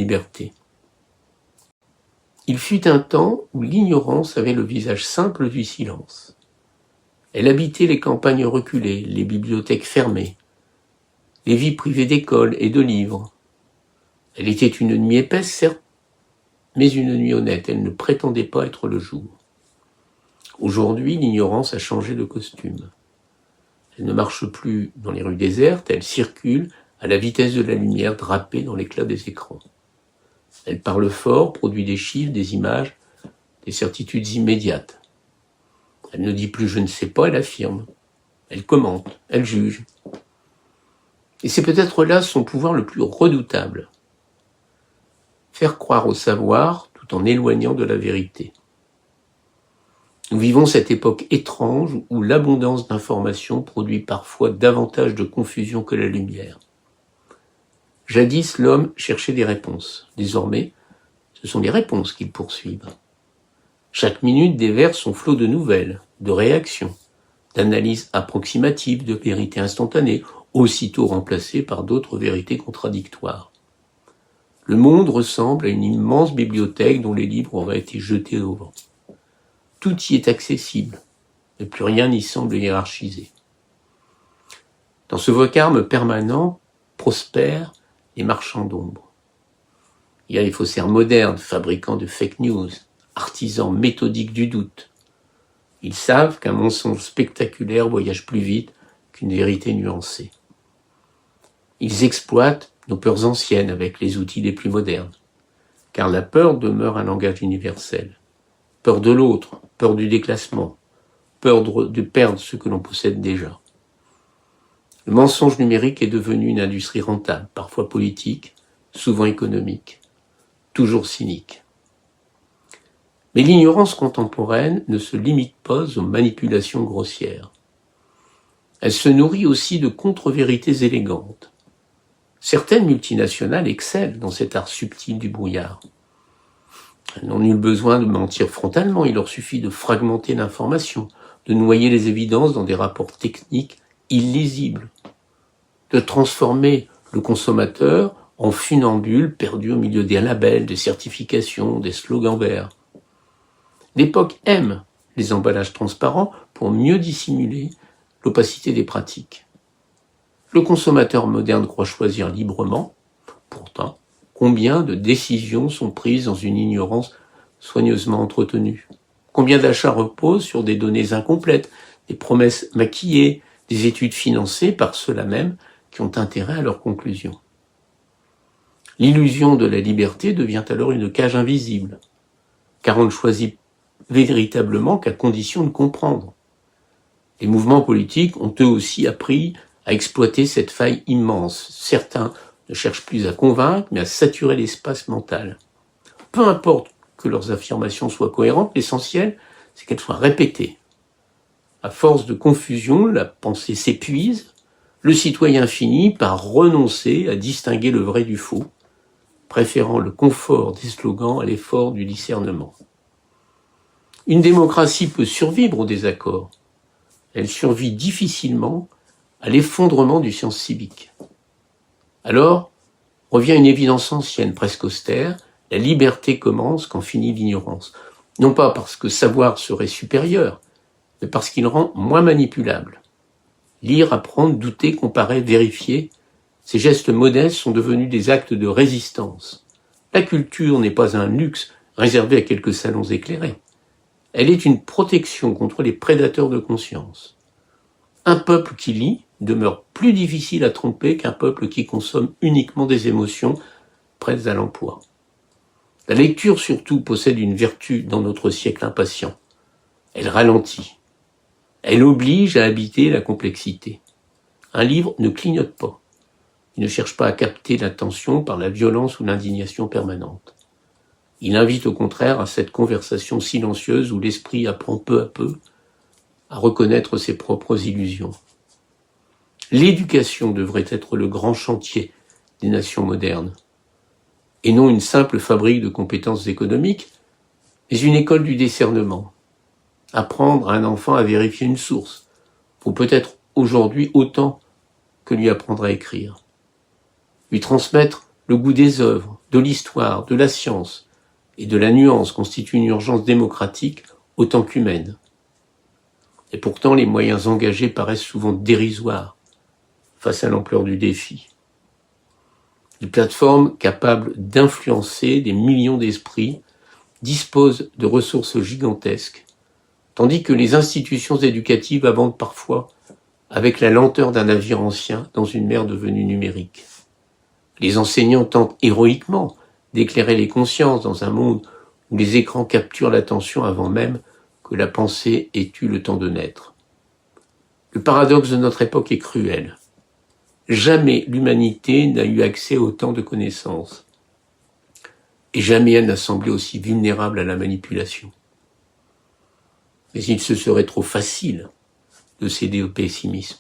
liberté. Il fut un temps où l'ignorance avait le visage simple du silence. Elle habitait les campagnes reculées, les bibliothèques fermées, les vies privées d'écoles et de livres. Elle était une nuit épaisse, certes, mais une nuit honnête. Elle ne prétendait pas être le jour. Aujourd'hui, l'ignorance a changé de costume. Elle ne marche plus dans les rues désertes, elle circule à la vitesse de la lumière drapée dans l'éclat des écrans. Elle parle fort, produit des chiffres, des images, des certitudes immédiates. Elle ne dit plus « je ne sais pas », elle affirme. Elle commente, elle juge. Et c'est peut-être là son pouvoir le plus redoutable. Faire croire au savoir tout en éloignant de la vérité. Nous vivons cette époque étrange où l'abondance d'informations produit parfois davantage de confusion que la lumière. Jadis, l'homme cherchait des réponses. Désormais, ce sont les réponses qu'il poursuit. Chaque minute déverse son flot de nouvelles, de réactions, d'analyses approximatives, de vérités instantanées, aussitôt remplacées par d'autres vérités contradictoires. Le monde ressemble à une immense bibliothèque dont les livres auraient été jetés au vent. Tout y est accessible, mais plus rien n'y semble hiérarchisé. Dans ce vacarme permanent prospèrent les marchands d'ombre. Il y a les faussaires modernes, fabricants de fake news, artisans méthodiques du doute. Ils savent qu'un mensonge spectaculaire voyage plus vite qu'une vérité nuancée. Ils exploitent nos peurs anciennes avec les outils les plus modernes, car la peur demeure un langage universel. Peur de l'autre, peur du déclassement, peur de perdre ce que l'on possède déjà. Le mensonge numérique est devenu une industrie rentable, parfois politique, souvent économique, toujours cynique. Mais l'ignorance contemporaine ne se limite pas aux manipulations grossières. Elle se nourrit aussi de contre-vérités élégantes. Certaines multinationales excellent dans cet art subtil du brouillard. Elles n'ont nul besoin de mentir frontalement, il leur suffit de fragmenter l'information, de noyer les évidences dans des rapports techniques illisibles, de transformer le consommateur en funambule perdu au milieu des labels, des certifications, des slogans verts. L'époque aime les emballages transparents pour mieux dissimuler l'opacité des pratiques. Le consommateur moderne croit choisir librement, pourtant, combien de décisions sont prises dans une ignorance soigneusement entretenue? Combien d'achats reposent sur des données incomplètes, des promesses maquillées, des études financées par ceux-là même qui ont intérêt à leurs conclusions? L'illusion de la liberté devient alors une cage invisible, car on ne choisit véritablement qu'à condition de comprendre. Les mouvements politiques ont eux aussi appris à exploiter cette faille immense. Certains ne cherchent plus à convaincre, mais à saturer l'espace mental. Peu importe que leurs affirmations soient cohérentes, l'essentiel, c'est qu'elles soient répétées. À force de confusion, la pensée s'épuise, le citoyen finit par renoncer à distinguer le vrai du faux, préférant le confort des slogans à l'effort du discernement. Une démocratie peut survivre au désaccord. Elle survit difficilement à l'effondrement du sens civique. Alors, revient une évidence ancienne, presque austère, la liberté commence quand finit l'ignorance. Non pas parce que savoir serait supérieur, mais parce qu'il rend moins manipulable. Lire, apprendre, douter, comparer, vérifier, ces gestes modestes sont devenus des actes de résistance. La culture n'est pas un luxe réservé à quelques salons éclairés. Elle est une protection contre les prédateurs de conscience. Un peuple qui lit demeure plus difficile à tromper qu'un peuple qui consomme uniquement des émotions prêtes à l'emploi. La lecture surtout possède une vertu dans notre siècle impatient. Elle ralentit. Elle oblige à habiter la complexité. Un livre ne clignote pas. Il ne cherche pas à capter l'attention par la violence ou l'indignation permanente. Il invite au contraire à cette conversation silencieuse où l'esprit apprend peu à peu à reconnaître ses propres illusions. L'éducation devrait être le grand chantier des nations modernes, et non une simple fabrique de compétences économiques, mais une école du discernement. Apprendre à un enfant à vérifier une source vaut peut-être aujourd'hui autant que lui apprendre à écrire. Lui transmettre le goût des œuvres, de l'histoire, de la science et de la nuance constitue une urgence démocratique autant qu'humaine. Et pourtant, les moyens engagés paraissent souvent dérisoires face à l'ampleur du défi. Les plateformes capables d'influencer des millions d'esprits disposent de ressources gigantesques, tandis que les institutions éducatives avancent parfois avec la lenteur d'un navire ancien dans une mer devenue numérique. Les enseignants tentent héroïquement d'éclairer les consciences dans un monde où les écrans capturent l'attention avant même que la pensée ait eu le temps de naître. Le paradoxe de notre époque est cruel. Jamais l'humanité n'a eu accès à autant de connaissances. Et jamais elle n'a semblé aussi vulnérable à la manipulation. Mais il se serait trop facile de céder au pessimisme,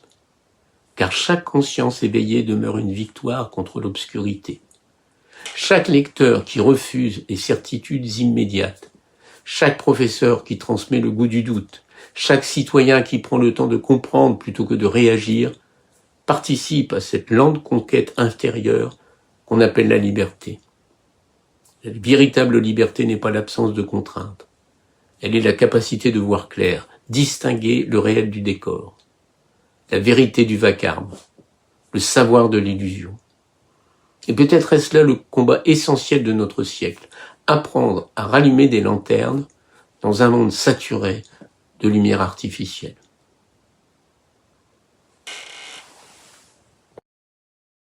car chaque conscience éveillée demeure une victoire contre l'obscurité. Chaque lecteur qui refuse les certitudes immédiates, chaque professeur qui transmet le goût du doute, chaque citoyen qui prend le temps de comprendre plutôt que de réagir, participe à cette lente conquête intérieure qu'on appelle la liberté. La véritable liberté n'est pas l'absence de contraintes. Elle est la capacité de voir clair, distinguer le réel du décor, la vérité du vacarme, le savoir de l'illusion. Et peut-être est-ce là le combat essentiel de notre siècle, apprendre à rallumer des lanternes dans un monde saturé de lumière artificielle.